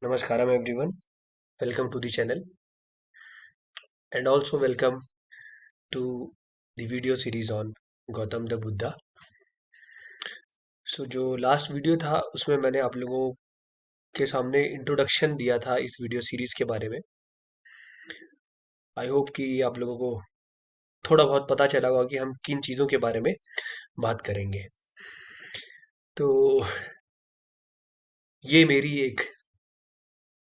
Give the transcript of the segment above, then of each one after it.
Namaskaram everyone. Welcome to the channel and also welcome to the video series on Gautam the Buddha. जो last video था उसमें मैंने आप लोगों के सामने इंट्रोडक्शन दिया था इस वीडियो सीरीज के बारे में। आई होप कि आप लोगों को थोड़ा बहुत पता चला होगा कि हम किन चीज़ों के बारे में बात करेंगे। तो ये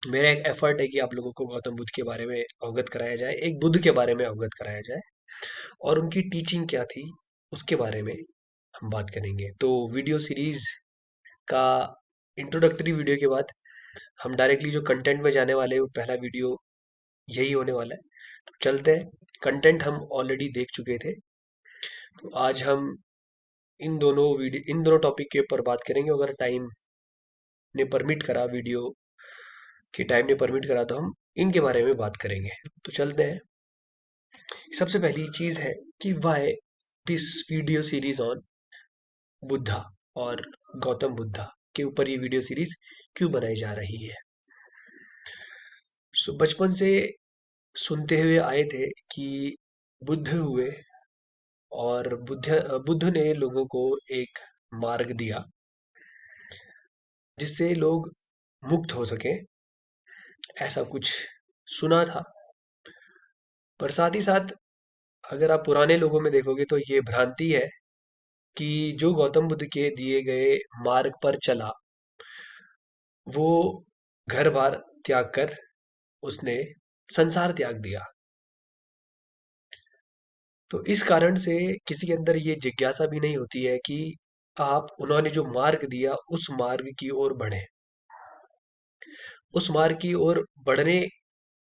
मेरा एक एफर्ट है कि आप लोगों को गौतम बुद्ध के बारे में अवगत कराया जाए, एक बुद्ध के बारे में अवगत कराया जाए और उनकी टीचिंग क्या थी उसके बारे में हम बात करेंगे। तो वीडियो सीरीज का इंट्रोडक्टरी वीडियो के बाद हम डायरेक्टली जो कंटेंट में जाने वाले हैं वो पहला वीडियो यही होने वाला है। तो चलते हैं। कंटेंट हम ऑलरेडी देख चुके थे, तो आज हम इन दोनों टॉपिक के ऊपर बात करेंगे। अगर टाइम ने परमिट करा, वीडियो के टाइम ने परमिट करा, तो हम इनके बारे में बात करेंगे। तो चलते हैं। सबसे पहली चीज है कि why this video series on Buddha और गौतम बुद्धा के ऊपर ये वीडियो सीरीज क्यों बनाई जा रही है। बचपन से सुनते हुए आए थे कि बुद्ध हुए और बुद्ध ने लोगों को एक मार्ग दिया जिससे लोग मुक्त हो सके, ऐसा कुछ सुना था। पर साथ ही साथ अगर आप पुराने लोगों में देखोगे तो ये भ्रांति है कि जो गौतम बुद्ध के दिए गए मार्ग पर चला वो घर बार त्याग कर उसने संसार त्याग दिया। तो इस कारण से किसी के अंदर ये जिज्ञासा भी नहीं होती है कि आप उन्होंने जो मार्ग दिया उस मार्ग की ओर बढ़े। उस मार्ग की ओर बढ़ने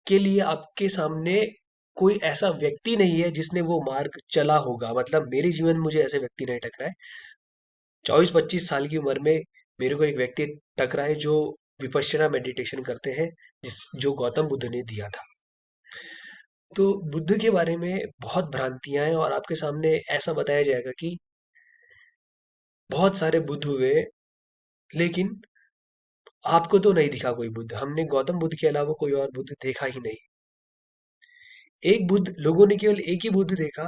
के लिए आपके सामने कोई ऐसा व्यक्ति नहीं है जिसने वो मार्ग चला होगा। मतलब मेरे जीवन में मुझे ऐसे व्यक्ति नहीं टकरा है। 24-25 साल की उम्र में मेरे को एक व्यक्ति टकरा है जो विपश्यना मेडिटेशन करते हैं, जिस जो गौतम बुद्ध ने दिया था। तो बुद्ध के बारे में बहुत भ्रांतियां हैं और आपके सामने ऐसा बताया जाएगा कि बहुत सारे बुद्ध हुए, लेकिन आपको तो नहीं दिखा कोई बुद्ध। हमने गौतम बुद्ध के अलावा कोई और बुद्ध देखा ही नहीं। एक बुद्ध, लोगों ने केवल एक ही बुद्ध देखा।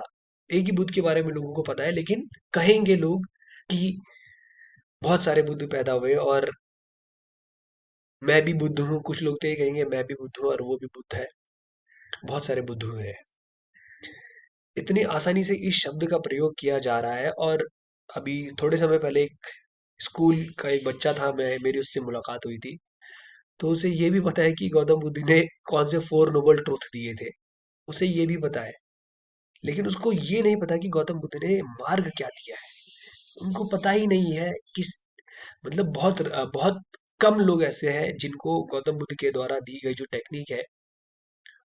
एक ही बुद्ध के बारे में लोगों को पता है, लेकिन कहेंगे लोग कि बहुत सारे बुद्ध पैदा हुए और मैं भी बुद्ध हूँ। कुछ लोग तो ये कहेंगे मैं भी बुद्ध हूँ और वो भी बुद्ध है। बहुत सारे बुद्ध हुए हैं। इतनी आसानी से इस शब्द का प्रयोग किया जा रहा है। और अभी थोड़े समय पहले एक स्कूल का एक बच्चा था, मैं मेरी उससे मुलाकात हुई थी। तो उसे ये भी पता है कि गौतम बुद्ध ने कौन से 4 नोबल ट्रूथ दिए थे। उसे ये भी पता है, लेकिन उसको ये नहीं पता कि गौतम बुद्ध ने मार्ग क्या दिया है। उनको पता ही नहीं है किस, मतलब बहुत कम लोग ऐसे हैं जिनको गौतम बुद्ध के द्वारा दी गई जो टेक्निक है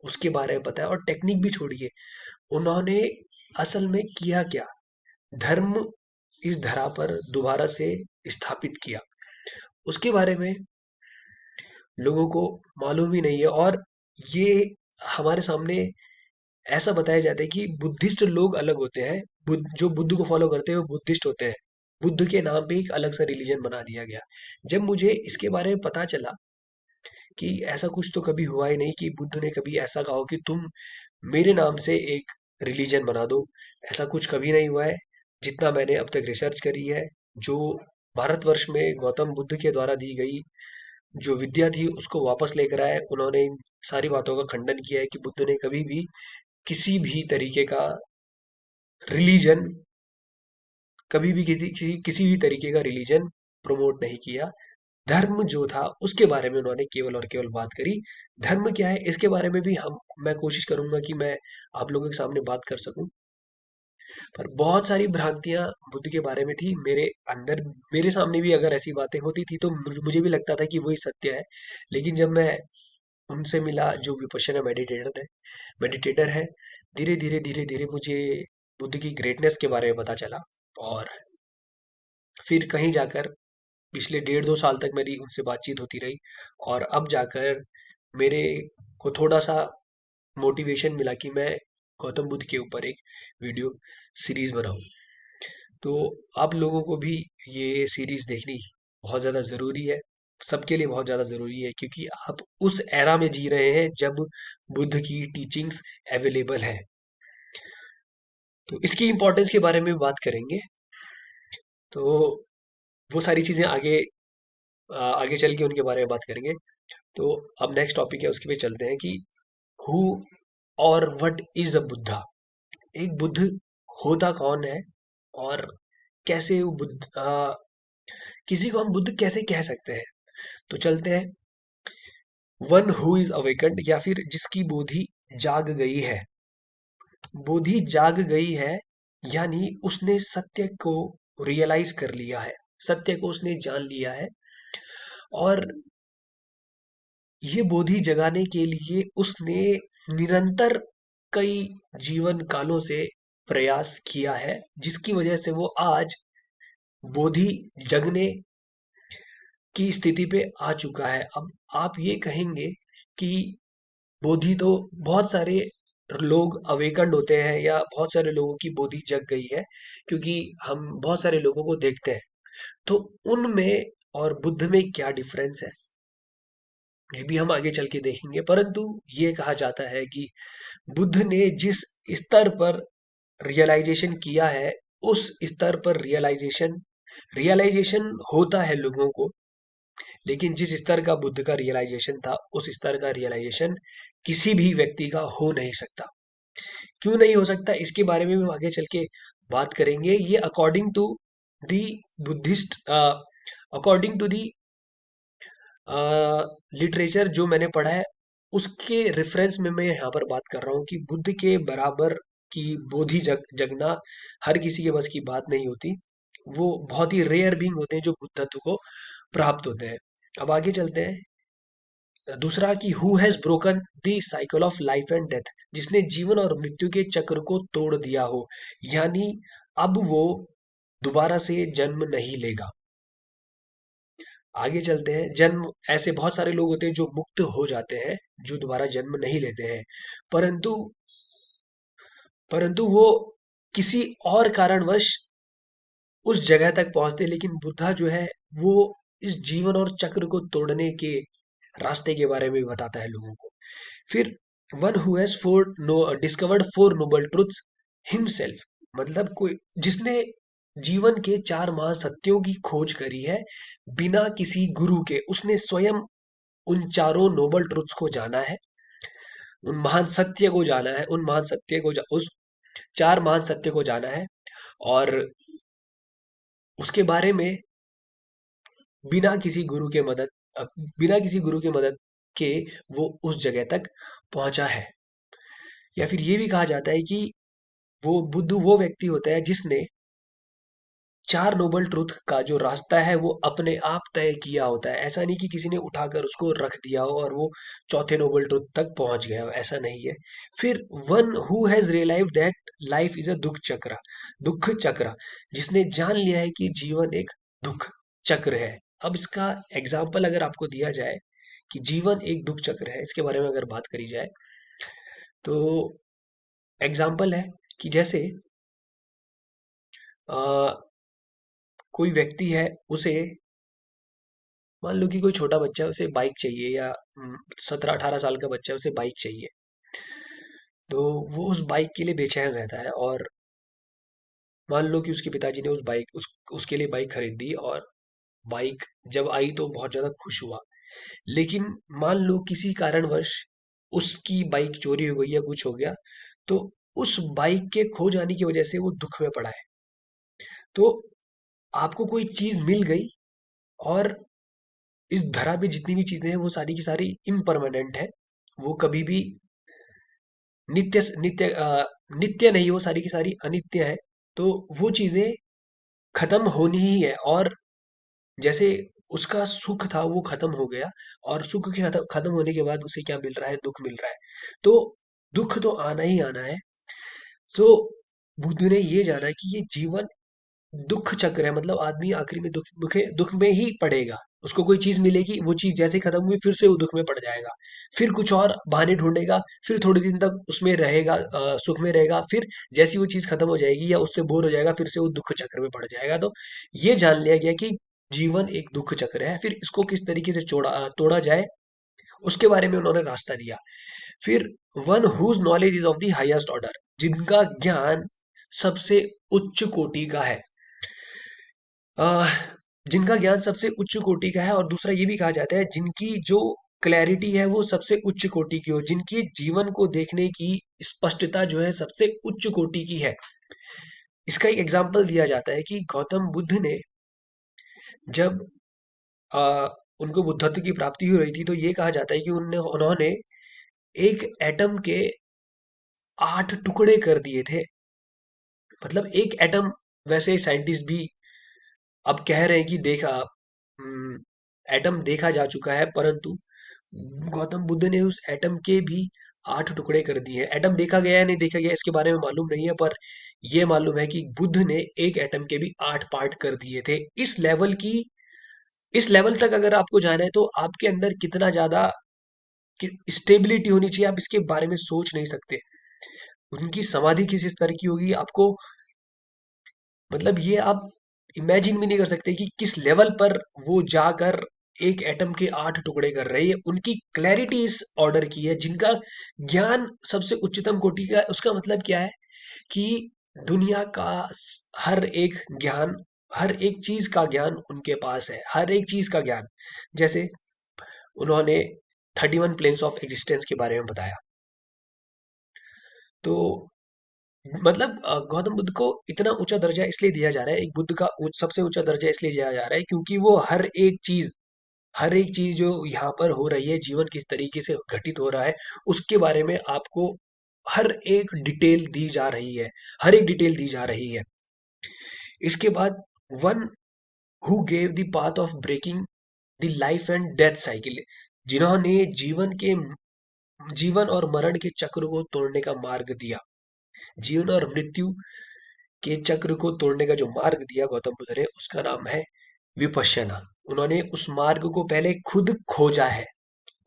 उसके बारे में पता है। और टेक्निक भी छोड़िए, उन्होंने असल में किया क्या, धर्म इस धरा पर दोबारा से स्थापित किया, उसके बारे में लोगों को मालूम ही नहीं है। और ये हमारे सामने ऐसा बताया जाता है कि बुद्धिस्ट लोग अलग होते हैं। जो बुद्ध को फॉलो करते हैं वो बुद्धिस्ट होते हैं। बुद्ध के नाम पे एक अलग सा रिलीजन बना दिया गया। जब मुझे इसके बारे में पता चला कि ऐसा कुछ तो कभी हुआ ही नहीं कि बुद्ध ने कभी ऐसा कहा हो कि तुम मेरे नाम से एक रिलीजन बना दो, ऐसा कुछ कभी नहीं हुआ है। जितना मैंने अब तक रिसर्च करी है, जो भारतवर्ष में गौतम बुद्ध के द्वारा दी गई जो विद्या थी उसको वापस लेकर आए। उन्होंने इन सारी बातों का खंडन किया है कि बुद्ध ने कभी भी किसी भी तरीके का रिलीजन, कभी भी किसी भी तरीके का रिलीजन प्रमोट नहीं किया। धर्म जो था उसके बारे में उन्होंने केवल और केवल बात करी। धर्म क्या है इसके बारे में भी हम मैं कोशिश करूंगा कि मैं आप लोगों के सामने बात कर सकूं। पर बहुत सारी भ्रांतियां बुद्ध के बारे में थी मेरे अंदर। मेरे सामने भी अगर ऐसी बातें होती थी तो मुझे भी लगता था कि वही सत्य है। लेकिन जब मैं उनसे मिला जो विपश्यना मेडिटेटर है, धीरे धीरे मुझे बुद्ध की ग्रेटनेस के बारे में पता चला। और फिर कहीं जाकर पिछले 1.5-2 साल तक मेरी उनसे बातचीत होती रही और अब जाकर मेरे को थोड़ा सा मोटिवेशन मिला कि मैं गौतम बुद्ध के ऊपर एक वीडियो सीरीज बनाऊं। तो आप लोगों को भी ये सीरीज देखनी बहुत ज़्यादा ज़रूरी है। सबके लिए बहुत ज़्यादा ज़रूरी है, क्योंकि आप उस एरा में जी रहे हैं जब बुद्ध की टीचिंग्स अवेलेबल है। तो इसकी इम्पोर्टेंस के बारे में बात करेंगे। तो वो सारी चीज़ें आगे आगे चल के उनके बारे में बात करेंगे। तो अब नेक्स्ट टॉपिक है, उसके पे चलते हैं कि हु और व्हाट इज अ बुद्धा। एक बुद्ध होता कौन है, और कैसे वो किसी को हम बुद्ध कैसे कह सकते हैं। तो चलते हैं। वन हु इज अवेकन्ड, या फिर जिसकी बोधि जाग गई है। बोधि जाग गई है यानी उसने सत्य को रियलाइज कर लिया है, सत्य को उसने जान लिया है। और ये बोधि जगाने के लिए उसने निरंतर कई जीवन कालों से प्रयास किया है, जिसकी वजह से वो आज बोधि जगने की स्थिति पे आ चुका है। अब आप ये कहेंगे कि बोधि तो बहुत सारे लोग अवेकंड होते हैं, या बहुत सारे लोगों की बोधि जग गई है, क्योंकि हम बहुत सारे लोगों को देखते हैं। तो उनमें और बुद्ध में क्या डिफरेंस है, ये भी हम आगे चल के देखेंगे। परंतु ये कहा जाता है कि बुद्ध ने जिस स्तर पर रियलाइजेशन किया है, उस स्तर पर रियलाइजेशन रियलाइजेशन होता है लोगों को, लेकिन जिस स्तर का बुद्ध का रियलाइजेशन था, उस स्तर का रियलाइजेशन किसी भी व्यक्ति का हो नहीं सकता। क्यों नहीं हो सकता, इसके बारे में हम आगे चल के बात करेंगे। ये according to the Buddhist, according to the literature जो मैंने पढ़ा है, उसके रेफरेंस में मैं यहाँ पर बात कर रहा हूँ कि बुद्ध के बराबर की बोधि जगना हर किसी के बस की बात नहीं होती। वो बहुत ही रेयर बीइंग होते हैं जो बुद्धत्व को प्राप्त होते हैं। अब आगे चलते हैं। दूसरा कि who has broken the cycle of life and death, जिसने जीवन और मृत्यु के चक्र को तोड़ दिया हो, यानी अब वो दोबारा से जन्म नहीं लेगा। आगे चलते हैं। जन्म, ऐसे बहुत सारे लोग होते हैं जो मुक्त हो जाते हैं, जो दोबारा जन्म नहीं लेते हैं, परंतु परंतु वो किसी और कारणवश उस जगह तक पहुंचते हैं। लेकिन बुद्धा जो है, वो इस जीवन और चक्र को तोड़ने के रास्ते के बारे में भी बताता है लोगों को। फिर one who has for no discovered four noble truths himself, मतलब कोई जिसने जीवन के चार महासत्यों की खोज करी है बिना किसी गुरु के, उसने स्वयं उन चारों नोबल ट्रुथ्स को जाना है, उन महान सत्य को जाना है, उन महान सत्य को उस चार महान सत्य को जाना है। और उसके बारे में बिना किसी गुरु के मदद अ, बिना किसी गुरु के मदद के वो उस जगह तक पहुंचा है। या फिर ये भी कहा जाता है कि वो बुद्ध वो व्यक्ति होता है जिसने चार नोबल ट्रुथ का जो रास्ता है वो अपने आप तय किया होता है। ऐसा नहीं कि किसी ने उठाकर उसको रख दिया हो और वो चौथे नोबल ट्रुथ तक पहुंच गया हो, ऐसा नहीं है। फिर one who has realise that life is a dukh chakra, जिसने जान लिया है कि जीवन एक दुख चक्र है। अब इसका एग्जाम्पल अगर आपको दिया जाए कि जीवन एक दुख चक्र है, इसके बारे में अगर बात करी जाए, तो एग्जाम्पल है कि जैसे अ, कोई व्यक्ति है, उसे मान लो कि कोई छोटा बच्चा है, उसे बाइक चाहिए, या 17-18 साल का बच्चा है, उसे बाइक चाहिए। तो वो उस बाइक के लिए बेचैन रहता है, और मान लो कि उसके पिताजी ने उसके लिए बाइक खरीद दी, और बाइक जब आई तो बहुत ज़्यादा खुश हुआ। लेकिन मान लो किसी कारणवश उसकी बाइक चोरी हो गई या कुछ हो गया, तो उस बाइक के खो जाने की वजह से वो दुख में पड़ा है। तो आपको कोई चीज़ मिल गई, और इस धरा पे जितनी भी चीजें हैं वो सारी की सारी इम्परमानेंट है, वो कभी भी नित्य नित्य नित्य नहीं, वो सारी की सारी अनित्य है। तो वो चीजें खत्म होनी ही है। और जैसे उसका सुख था वो खत्म हो गया, और सुख के खत्म खत्म होने के बाद उसे क्या मिल रहा है, दुख मिल रहा है। तो दुख तो आना ही आना है। तो बुद्ध ने ये जाना कि ये जीवन दुख चक्र है, मतलब आदमी आखिरी में दुख में ही पड़ेगा। उसको कोई चीज मिलेगी, वो चीज जैसे खत्म हुई फिर से वो दुख में पड़ जाएगा। फिर कुछ और बहाने ढूंढेगा, फिर थोड़े दिन तक उसमें रहेगा, सुख में रहेगा। फिर जैसी वो चीज खत्म हो जाएगी या उससे बोर हो जाएगा, फिर से वो दुख चक्र में पड़ जाएगा। तो ये जान लिया गया कि जीवन एक दुख चक्र है, फिर इसको किस तरीके से तोड़ा जाए, उसके बारे में उन्होंने रास्ता दिया। फिर one whose knowledge is of the highest order, जिनका ज्ञान सबसे उच्च कोटि का है। अह, जिनका ज्ञान सबसे उच्च कोटि का है, और दूसरा ये भी कहा जाता है जिनकी जो क्लैरिटी है वो सबसे उच्च कोटि की हो, जिनके जीवन को देखने की स्पष्टता जो है सबसे उच्च कोटि की है। इसका एक एग्जाम्पल दिया जाता है कि गौतम बुद्ध ने जब अ, उनको बुद्धत्व की प्राप्ति हो रही थी, तो ये कहा जाता है कि उन्होंने एक एटम के 8 टुकड़े कर दिए थे। मतलब एक एटम, वैसे साइंटिस्ट भी अब कह रहे हैं कि एटम देखा जा चुका है, परंतु गौतम बुद्ध ने उस एटम के भी 8 टुकड़े कर दिए हैं। एटम देखा गया है नहीं देखा गया इसके बारे में मालूम नहीं है, पर ये मालूम है कि बुद्ध ने एक एटम के भी 8 पार्ट कर दिए थे। इस लेवल तक अगर आपको जाना है तो आपके अंदर कितना ज्यादा स्टेबिलिटी होनी चाहिए, आप इसके बारे में सोच नहीं सकते। उनकी समाधि किस स्तर की होगी, आपको मतलब ये आप इमेजिन भी नहीं कर सकते कि किस लेवल पर वो जाकर एक एटम के 8 टुकड़े कर रहे हैं। उनकी क्लैरिटी इस ऑर्डर की है, जिनका ज्ञान सबसे उच्चतम कोटि का है। उसका मतलब क्या है कि दुनिया का हर एक ज्ञान, हर एक चीज का ज्ञान उनके पास है, हर एक चीज का ज्ञान। जैसे उन्होंने 31 प्लेन्स ऑफ एग्जिस्टेंस के बारे में बताया। तो मतलब गौतम बुद्ध को इतना ऊंचा दर्जा इसलिए दिया जा रहा है, एक बुद्ध का सबसे ऊंचा दर्जा इसलिए दिया जा रहा है क्योंकि वो हर एक चीज जो यहाँ पर हो रही है, जीवन किस तरीके से घटित हो रहा है, उसके बारे में आपको हर एक डिटेल दी जा रही है, हर एक डिटेल दी जा रही है। इसके बाद one who gave the path of breaking the life and death cycle, जिन्होंने जीवन और मरण के चक्र को तोड़ने का मार्ग दिया। जीवन और मृत्यु के चक्र को तोड़ने का जो मार्ग दिया गौतम बुद्ध ने, उसका नाम है विपश्यना। उन्होंने उस मार्ग को पहले खुद खोजा है,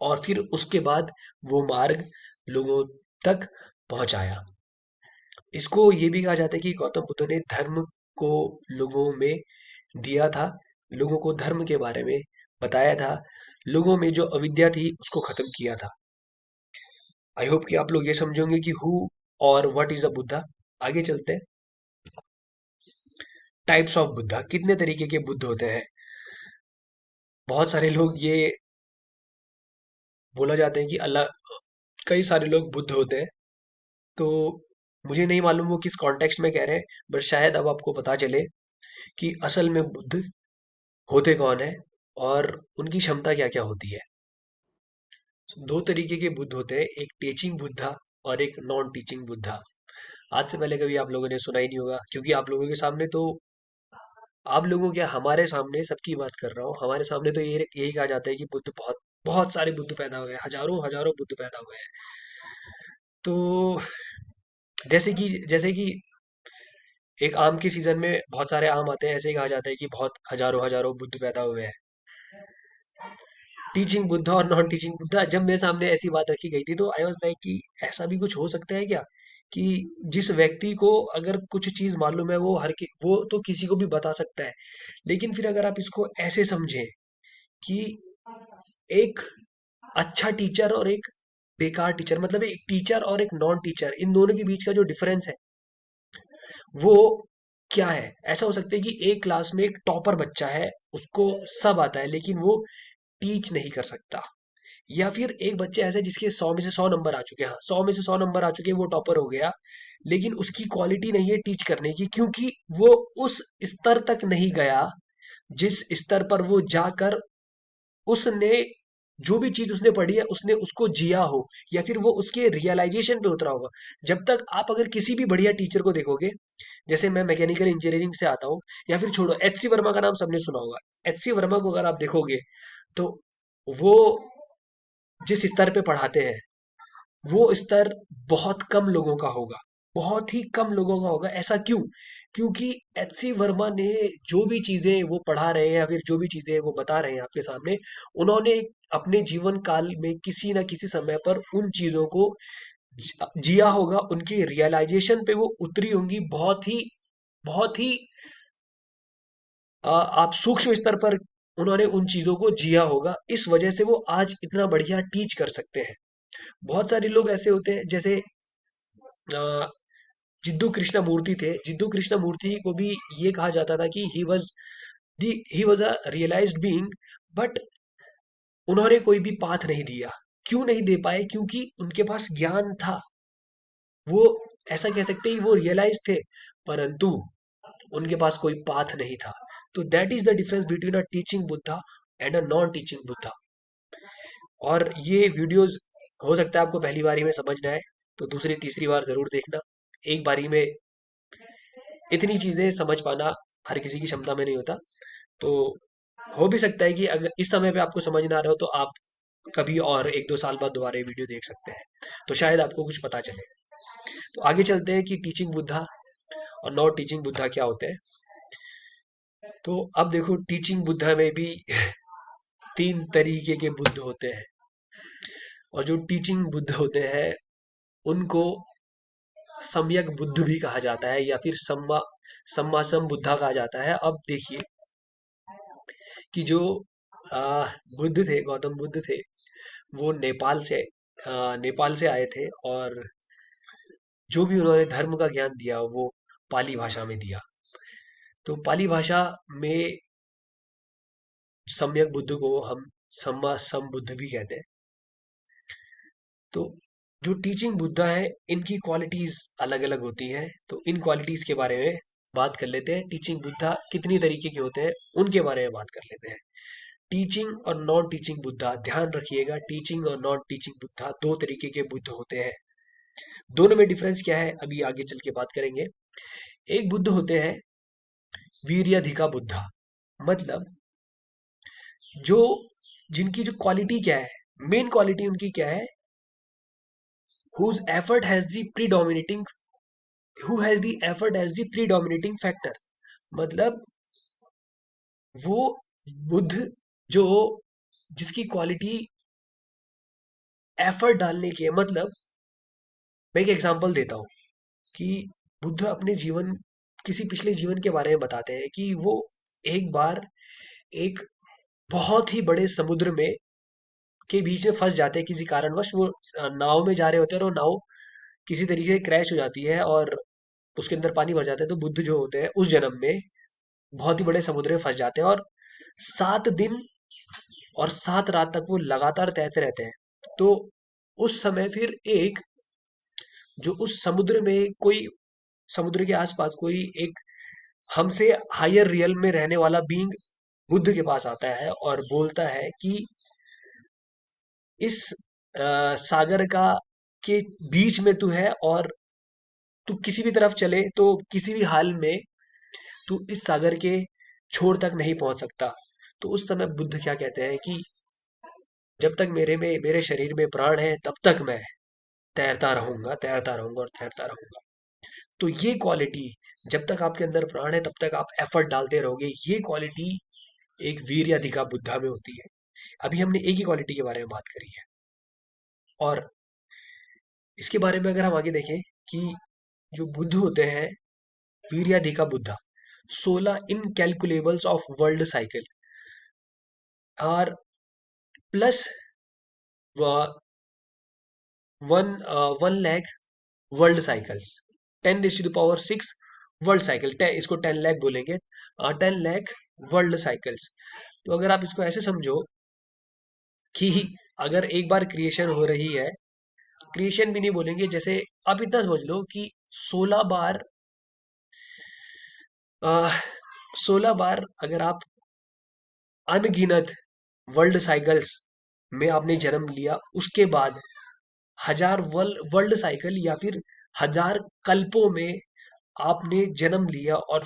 और फिर उसके बाद वो मार्ग लोगों तक पहुंचाया। इसको ये भी कहा जाता है कि गौतम बुद्ध ने धर्म को लोगों में दिया था, लोगों को धर्म के बारे में बताया था, लोगों में जो अविद्या थी उसको खत्म किया था। आई होप कि आप लोग ये समझोगे कि हु और व्हाट इज अ बुद्धा। आगे चलते हैं। टाइप्स ऑफ बुद्धा, कितने तरीके के बुद्ध होते हैं। बहुत सारे लोग ये बोला जाते हैं कि अल्लाह, कई सारे लोग बुद्ध होते हैं। तो मुझे नहीं मालूम वो किस कॉन्टेक्स्ट में कह रहे हैं, बट शायद अब आपको पता चले कि असल में बुद्ध होते कौन है और उनकी क्षमता क्या क्या होती है। दो तरीके के बुद्ध होते हैं, एक टीचिंग बुद्धा और एक नॉन टीचिंग बुद्धा। आज से पहले कभी आप लोगों ने सुना ही नहीं होगा, क्योंकि आप लोगों के सामने तो, आप लोगों क्या, हमारे सामने, सबकी बात कर रहा हूँ, हमारे सामने तो यही कहा जाता है कि बुद्ध बहुत बहुत सारे बुद्ध पैदा हुए हैं, हजारों हजारों बुद्ध पैदा हुए हैं। तो जैसे कि एक आम के सीजन में बहुत सारे आम आते हैं, ऐसे ही कहा जाता है कि बहुत हजारों हजारों बुद्ध पैदा हुए हैं। टीचिंग बुद्धा और नॉन टीचिंग बुद्धा, जब मेरे सामने ऐसी बात रखी गई थी तो आई वाज लाइक कि ऐसा भी कुछ हो सकता है क्या, कि जिस व्यक्ति को अगर कुछ चीज मालूम है वो तो किसी को भी बता सकता है। लेकिन फिर अगर आप इसको ऐसे समझें कि एक अच्छा टीचर और एक बेकार टीचर, मतलब एक टीचर और एक नॉन टीचर, इन दोनों के बीच का जो डिफरेंस है वो क्या है। ऐसा हो सकता है कि एक क्लास में एक टॉपर बच्चा है, उसको सब आता है लेकिन वो टीच नहीं कर सकता। या फिर एक बच्चा ऐसा है जिसके 100 में से 100 नंबर आ चुके हैं, हाँ 100 में से 100 नंबर आ चुके हैं, वो टॉपर हो गया, लेकिन उसकी क्वालिटी नहीं है टीच करने की, क्योंकि वो उस स्तर तक नहीं गया जिस स्तर पर वो जाकर उसने जो भी चीज उसने पढ़ी है उसने उसको जिया हो, या फिर वो उसके रियलाइजेशन पे उतरा होगा। जब तक आप अगर किसी भी बढ़िया टीचर को देखोगे, जैसे मैं मैकेनिकल इंजीनियरिंग से आता हूँ, या फिर छोड़ो, एच सी वर्मा का नाम सबने सुना होगा। एच सी वर्मा को अगर आप देखोगे तो वो जिस स्तर पे पढ़ाते हैं वो स्तर बहुत कम लोगों का होगा, बहुत ही कम लोगों का होगा। ऐसा क्यों? क्योंकि एच सी वर्मा ने जो भी चीजें वो पढ़ा रहे हैं या फिर जो भी चीजें वो बता रहे हैं आपके सामने, उन्होंने अपने जीवन काल में किसी ना किसी समय पर उन चीजों को जिया होगा, उनकी रियलाइजेशन पे वो उतरी होंगी, बहुत ही आप सूक्ष्म स्तर पर उन्होंने उन चीजों को जिया होगा, इस वजह से वो आज इतना बढ़िया टीच कर सकते हैं। बहुत सारे लोग ऐसे होते हैं, जैसे अ, जिद्दू कृष्णमूर्ति थे। जिद्दू कृष्णमूर्ति को भी ये कहा जाता था कि he was a realised being, but उन्होंने कोई भी पाथ नहीं दिया। क्यों नहीं दे पाए? क्योंकि उनके पास ज्ञान था। वो, ऐसा कह सकते हैं, वो रियलाइज थे, परंतु उनके पास कोई पाथ नहीं था। तो that is the difference between a teaching Buddha and a non teaching Buddha. और ये वीडियोस हो सकता है आपको पहली बारी में समझ ना आए, तो दूसरी तीसरी बार जरूर देखना। एक बारी में इतनी चीजें समझ पाना हर किसी की क्षमता में नहीं होता। तो हो भी सकता है कि अगर इस समय पे आपको समझ ना आ रहा हो, तो आप कभी और एक दो साल बाद दोबारा ये वीडियो देख सकते हैं, तो शायद आपको कुछ पता चले। तो आगे चलते हैं कि टीचिंग बुद्धा और नॉट टीचिंग बुद्धा क्या होते हैं। तो अब देखो, टीचिंग बुद्धा में भी तीन तरीके के बुद्ध होते हैं। और जो टीचिंग बुद्ध होते हैं, उनको सम्यक बुद्ध भी कहा जाता है, या फिर सम्मा बुद्धा कहा जाता है। अब देखिए कि जो बुद्ध थे, गौतम बुद्ध थे, वो नेपाल से आए थे, और जो भी उन्होंने धर्म का ज्ञान दिया वो पाली भाषा में दिया। तो पाली भाषा में सम्यक बुद्ध को हम सम्मा बुद्ध भी कहते हैं। तो जो टीचिंग बुद्धा है, इनकी क्वालिटीज अलग अलग होती हैं। तो इन क्वालिटीज के बारे में बात कर लेते हैं। टीचिंग बुद्धा कितनी तरीके के होते हैं, उनके बारे में बात कर लेते हैं। टीचिंग और नॉन टीचिंग बुद्धा, ध्यान रखिएगा, टीचिंग और नॉन टीचिंग बुद्धा दो तरीके के बुद्ध होते हैं। दोनों में डिफरेंस क्या है, अभी आगे चल के बात करेंगे। एक बुद्ध होते हैं वीर्याधिका बुद्धा, मतलब जो जिनकी जो क्वालिटी क्या है, मेन क्वालिटी उनकी क्या है, whose effort has the predominating who has the effort as the predominating factor। मतलब वो बुद्ध जो जिसकी क्वालिटी एफर्ट डालने की है। मतलब मैं एक एग्जांपल देता हूँ कि बुद्ध अपने जीवन, किसी पिछले जीवन के बारे में बताते हैं कि वो एक बार एक बहुत ही बड़े समुद्र में के बीच में फंस जाते हैं किसी कारणवश। वो नाव में जा रहे होते हैं, और वो नाव किसी तरीके से क्रैश हो जाती है, और उसके अंदर पानी भर जाता है। तो बुद्ध जो होते हैं उस जन्म में बहुत ही बड़े समुद्र में फंस जाते हैं, और 7 दिन और 7 रात तक वो लगातार तैरते रहते हैं। तो उस समय फिर एक, जो उस समुद्र में कोई, समुद्र के आसपास कोई एक हमसे हायर रियल में रहने वाला बीइंग बुद्ध के पास आता है और बोलता है कि इस सागर का के बीच में तू है, और तू किसी भी तरफ चले तो किसी भी हाल में तू इस सागर के छोर तक नहीं पहुंच सकता। तो उस समय बुद्ध क्या कहते हैं कि जब तक मेरे शरीर में प्राण है, तब तक मैं तैरता रहूंगा और तैरता रहूंगा। तो ये क्वालिटी, जब तक आपके अंदर प्राण है तब तक आप एफर्ट डालते रहोगे, ये क्वालिटी एक वीर अधिका बुद्धा में होती है। अभी हमने एक ही क्वालिटी के बारे में बात करी है। और इसके बारे में अगर हम आगे देखें कि जो बुद्ध होते हैं, वीर्याधिका Buddha, 16 incalculables of world cycle are plus 1 lakh world cycles, 10⁻⁶ world cycle, इसको 10 लाख बोलेंगे, 10 लाख वर्ल्ड साइकिल्स। तो अगर आप इसको ऐसे समझो कि अगर एक बार क्रिएशन हो रही है, क्रिएशन भी नहीं बोलेंगे, जैसे आप इतना समझ लो कि 16 बार, 16 बार अगर आप अनगिनत वर्ल्ड साइकिल्स में आपने जन्म लिया, उसके बाद 1000 वर्ल्ड साइकिल या फिर 1000 कल्पों में आपने जन्म लिया, और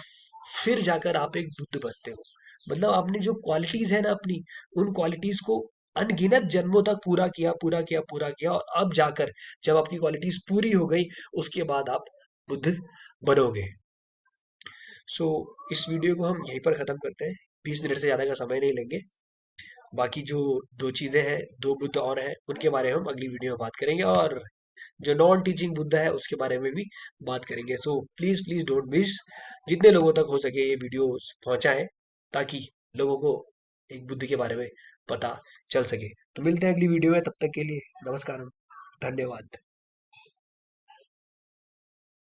फिर जाकर आप एक बुद्ध बनते हो। मतलब आपने जो क्वालिटीज है ना अपनी, उन क्वालिटीज को अनगिनत जन्मों तक पूरा किया, और अब जाकर जब आपकी क्वालिटीज पूरी हो गई, उसके बाद आप बुद्ध बनोगे। सो इस वीडियो को हम यहीं पर ख़त्म करते हैं। 20 मिनट से ज़्यादा का समय नहीं लेंगे। बाकी जो दो चीज़ें हैं, दो बुद्ध और हैं, उनके बारे में हम अगली वीडियो में बात करेंगे, और जो नॉन टीचिंग बुद्ध है उसके बारे में भी बात करेंगे। So please please don't miss, जितने लोगों तक हो सके ये वीडियो पहुंचाएं। ताकि लोगों को एक बुद्धि के बारे में पता चल सके। तो मिलते हैं अगली वीडियो में, तब तक के लिए नमस्कार, धन्यवाद।